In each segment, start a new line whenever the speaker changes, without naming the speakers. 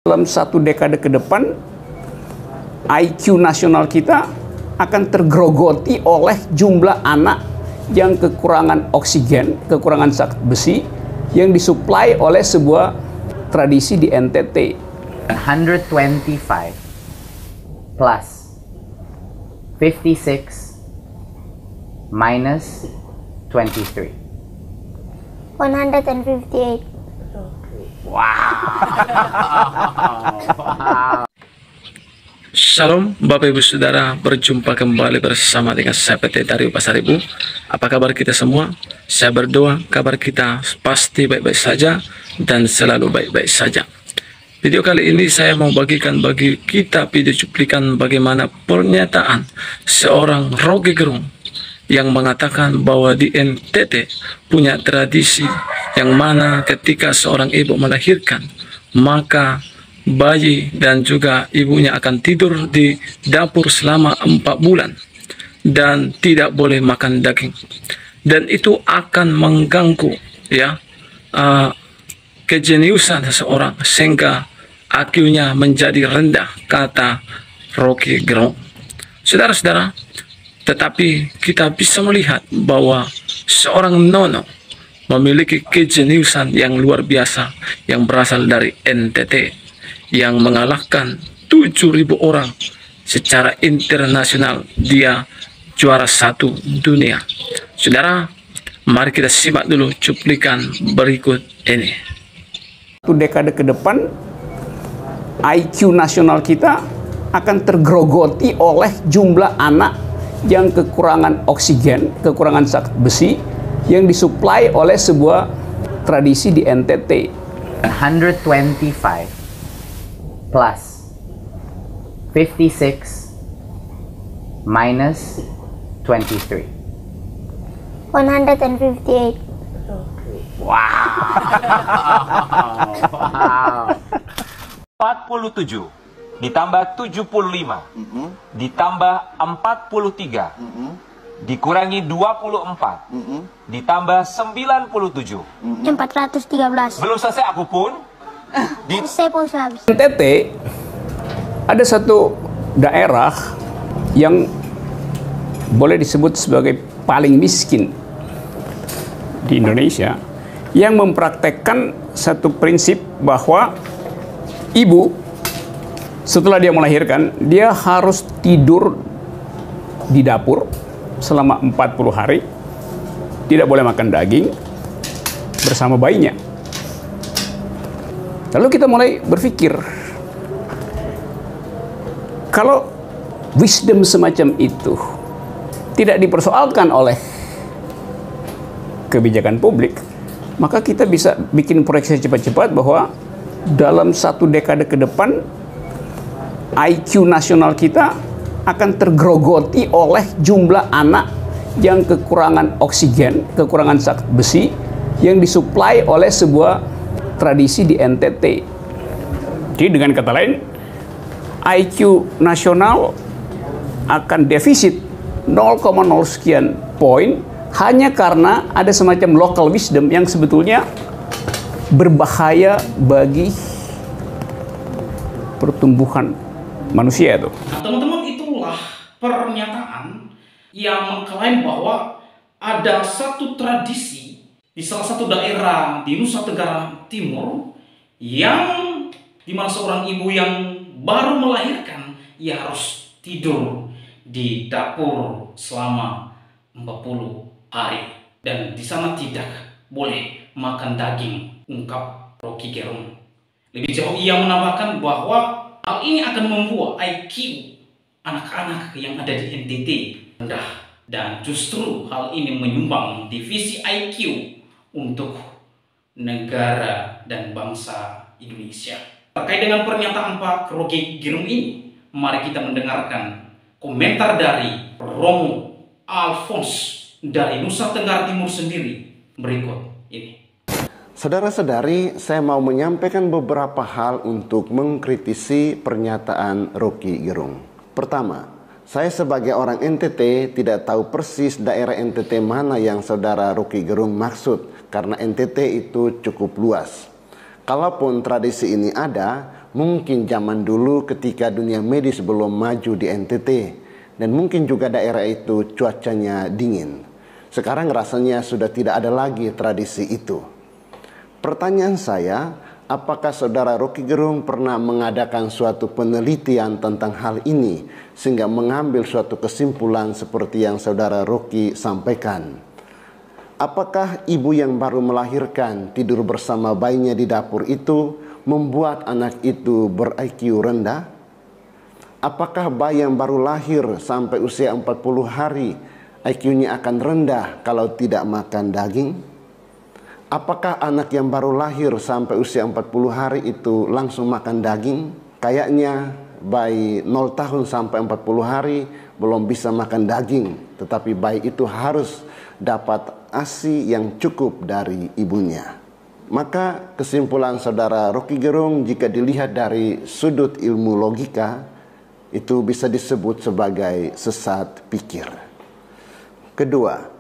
Dalam satu dekade ke depan, IQ nasional kita akan tergerogoti oleh jumlah anak yang kekurangan oksigen, kekurangan zat besi, yang disuplai oleh sebuah tradisi di NTT.
125 plus 56 minus 23.
158.
Shalom Bapak Ibu Saudara, berjumpa kembali bersama dengan saya PT Dario Pasaribu. Apa kabar kita semua? Saya berdoa kabar kita pasti baik-baik saja dan selalu baik-baik saja. Video kali ini saya mau bagikan bagi kita video cuplikan bagaimana pernyataan seorang Rocky Gerung yang mengatakan bahwa di NTT punya tradisi yang mana ketika seorang ibu melahirkan, maka bayi dan juga ibunya akan tidur di dapur selama 4 bulan dan tidak boleh makan daging, dan itu akan mengganggu kejeniusan seseorang sehingga IQ-nya menjadi rendah, kata Rocky Gerung. Saudara-saudara, tetapi kita bisa melihat bahwa seorang Nono memiliki kejeniusan yang luar biasa yang berasal dari NTT, yang mengalahkan 7.000 orang secara internasional. Dia juara 1 dunia. Saudara, mari kita simak dulu cuplikan berikut ini.
Satu dekade ke depan, IQ nasional kita akan tergerogoti oleh jumlah anak yang kekurangan oksigen, kekurangan zat besi, yang disuplai oleh sebuah tradisi di NTT.
125 plus 56 minus 23.
158.
47 ditambah 75 ditambah 43 dikurangi 24 ditambah 97.
413.
Belum selesai aku pun.
Saya pun habis.
NTT ada satu daerah yang boleh disebut sebagai paling miskin di Indonesia, yang mempraktekkan satu prinsip bahwa ibu setelah dia melahirkan, dia harus tidur di dapur selama 40 hari, tidak boleh makan daging bersama bayinya. Lalu kita mulai berpikir, kalau wisdom semacam itu tidak dipersoalkan oleh kebijakan publik, maka kita bisa bikin proyeksi cepat-cepat bahwa dalam satu dekade ke depan, IQ nasional kita akan tergerogoti oleh jumlah anak yang kekurangan oksigen, kekurangan zat besi, yang disuplai oleh sebuah tradisi di NTT. Jadi dengan kata lain, IQ nasional akan defisit 0,0 sekian poin hanya karena ada semacam local wisdom yang sebetulnya berbahaya bagi pertumbuhan manusia itu.
Nah, teman-teman, itulah pernyataan yang mengklaim bahwa ada satu tradisi di salah satu daerah di Nusa Tenggara Timur yang dimana seorang ibu yang baru melahirkan, ia harus tidur di dapur selama 40 hari dan di sana tidak boleh makan daging, ungkap Rocky Gerung. Lebih jauh ia menambahkan bahwa hal ini akan membuat IQ anak-anak yang ada di NTT rendah, dan justru hal ini menyumbang divisi IQ untuk negara dan bangsa Indonesia. Terkait dengan pernyataan Pak Rocky Gerung ini, mari kita mendengarkan komentar dari Romo Alphonse dari Nusa Tenggara Timur sendiri berikut ini.
Saudara-saudari, saya mau menyampaikan beberapa hal untuk mengkritisi pernyataan Rocky Gerung. Pertama, saya sebagai orang NTT tidak tahu persis daerah NTT mana yang saudara Rocky Gerung maksud, karena NTT itu cukup luas. Kalaupun tradisi ini ada, Mungkin zaman dulu ketika dunia medis belum maju di NTT, dan mungkin juga daerah itu cuacanya dingin. Sekarang rasanya sudah tidak ada lagi tradisi itu. Pertanyaan saya, apakah saudara Rocky Gerung pernah mengadakan suatu penelitian tentang hal ini sehingga mengambil suatu kesimpulan seperti yang saudara Rocky sampaikan? Apakah ibu yang baru melahirkan tidur bersama bayinya di dapur itu membuat anak itu ber-IQ rendah? Apakah bayi yang baru lahir sampai usia 40 hari IQ-nya akan rendah kalau tidak makan daging? Apakah anak yang baru lahir sampai usia 40 hari itu langsung makan daging? Kayaknya bayi 0 tahun sampai 40 hari belum bisa makan daging, tetapi bayi itu harus dapat ASI yang cukup dari ibunya. Maka kesimpulan saudara Rocky Gerung jika dilihat dari sudut ilmu logika itu bisa disebut sebagai sesat pikir. Kedua,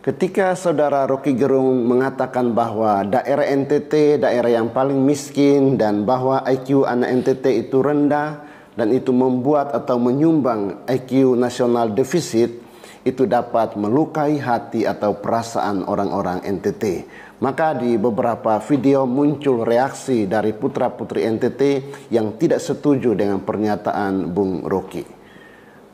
ketika saudara Rocky Gerung mengatakan bahwa daerah NTT daerah yang paling miskin dan bahwa IQ anak NTT itu rendah dan itu membuat atau menyumbang IQ nasional defisit, itu dapat melukai hati atau perasaan orang-orang NTT. Maka di beberapa video muncul reaksi dari putra-putri NTT yang tidak setuju dengan pernyataan Bung Rocky.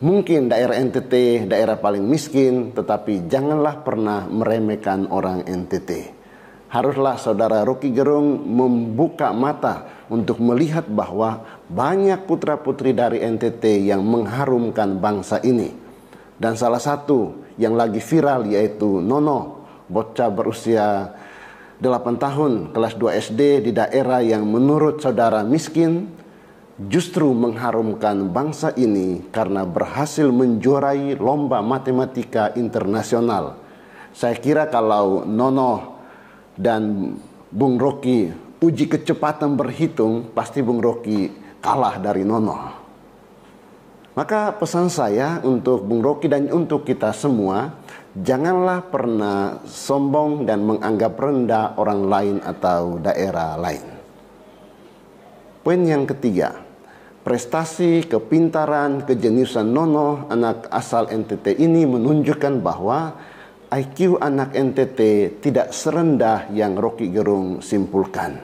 Mungkin daerah NTT daerah paling miskin, tetapi janganlah pernah meremehkan orang NTT. Haruslah saudara Rocky Gerung membuka mata untuk melihat bahwa banyak putra-putri dari NTT yang mengharumkan bangsa ini. Dan salah satu yang lagi viral yaitu Nono, bocah berusia 8 tahun, kelas 2 SD di daerah yang menurut saudara miskin, justru mengharumkan bangsa ini karena berhasil menjuarai lomba matematika internasional. Saya kira kalau Nono dan Bung Rocky uji kecepatan berhitung, pasti Bung Rocky kalah dari Nono. Maka pesan saya untuk Bung Rocky dan untuk kita semua, janganlah pernah sombong dan menganggap rendah orang lain atau daerah lain. Poin yang ketiga, prestasi, kepintaran, kejeniusan Nono, anak asal NTT ini menunjukkan bahwa IQ anak NTT tidak serendah yang Rocky Gerung simpulkan.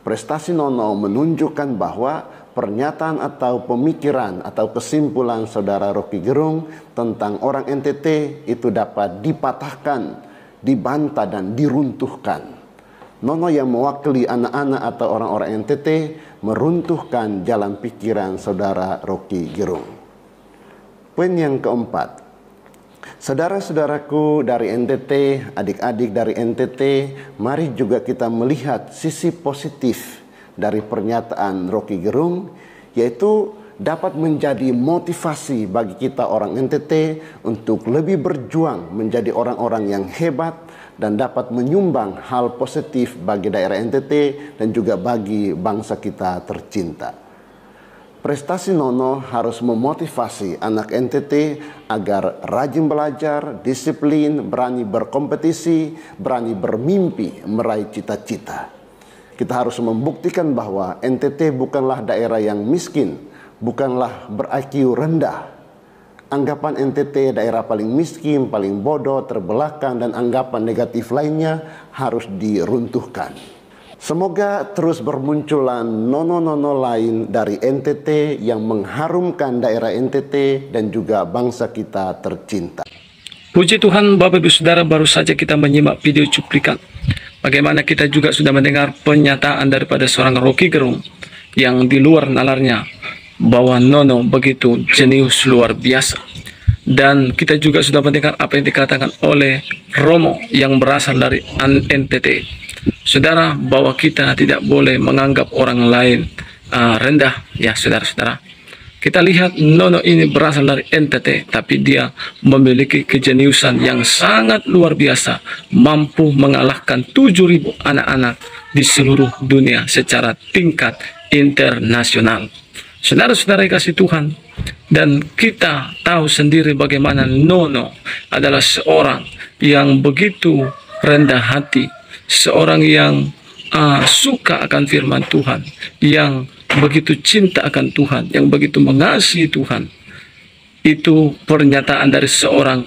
Prestasi Nono menunjukkan bahwa pernyataan atau pemikiran atau kesimpulan saudara Rocky Gerung tentang orang NTT itu dapat dipatahkan, dibantah dan diruntuhkan. Nono yang mewakili anak-anak atau orang-orang NTT meruntuhkan jalan pikiran saudara Rocky Gerung. Poin yang keempat, saudara-saudaraku dari NTT, adik-adik dari NTT, mari juga kita melihat sisi positif dari pernyataan Rocky Gerung, yaitu dapat menjadi motivasi bagi kita orang NTT untuk lebih berjuang menjadi orang-orang yang hebat dan dapat menyumbang hal positif bagi daerah NTT dan juga bagi bangsa kita tercinta. Prestasi Nono harus memotivasi anak NTT agar rajin belajar, disiplin, berani berkompetisi, berani bermimpi, meraih cita-cita. Kita harus membuktikan bahwa NTT bukanlah daerah yang miskin, bukanlah ber-IQ rendah. Anggapan NTT daerah paling miskin, paling bodoh, terbelakang, dan anggapan negatif lainnya harus diruntuhkan. Semoga terus bermunculan nono-nono lain dari NTT yang mengharumkan daerah NTT dan juga bangsa kita tercinta.
Puji Tuhan, Bapak Ibu Saudara, baru saja kita menyimak video cuplikan bagaimana kita juga sudah mendengar pernyataan daripada seorang Rocky Gerung yang di luar nalarnya bahwa Nono begitu jenius luar biasa. Dan kita juga sudah mendengar apa yang dikatakan oleh Romo yang berasal dari NTT. Saudara, bahwa kita tidak boleh menganggap orang lain rendah, ya saudara-saudara. Kita lihat Nono ini berasal dari NTT, tapi dia memiliki kejeniusan yang sangat luar biasa, mampu mengalahkan 7.000 anak-anak di seluruh dunia secara tingkat internasional. Saudara-saudara kasih Tuhan, dan kita tahu sendiri bagaimana Nono adalah seorang yang begitu rendah hati, seorang yang suka akan firman Tuhan, yang begitu cinta akan Tuhan, yang begitu mengasihi Tuhan. Itu pernyataan dari seorang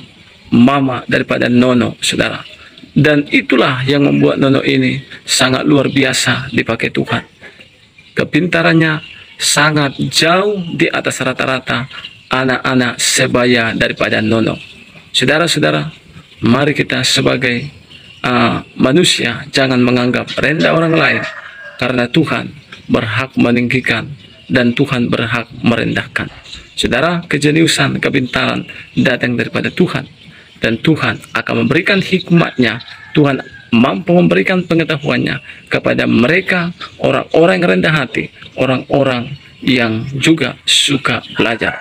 mama daripada Nono, saudara. Dan itulah yang membuat Nono ini sangat luar biasa dipakai Tuhan. Kepintarannya sangat jauh di atas rata-rata anak-anak sebaya daripada Nono. Saudara-saudara, mari kita sebagai manusia jangan menganggap rendah orang lain, karena Tuhan berhak meninggikan dan Tuhan berhak merendahkan. Saudara, kejeniusan, kepintaran datang daripada Tuhan, dan Tuhan akan memberikan hikmatnya. Tuhan mampu memberikan pengetahuannya kepada mereka, orang-orang yang rendah hati, orang-orang yang juga suka belajar.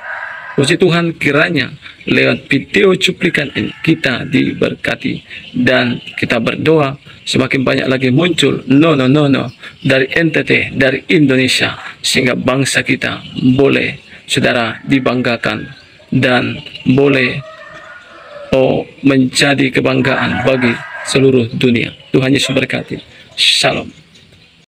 Puji Tuhan, kiranya lewat video cuplikan ini kita diberkati, dan kita berdoa semakin banyak lagi muncul Nono dari NTT, dari Indonesia, sehingga bangsa kita boleh, saudara, dibanggakan dan boleh menjadi kebanggaan bagi seluruh dunia. Tuhan Yesus berkati. Shalom.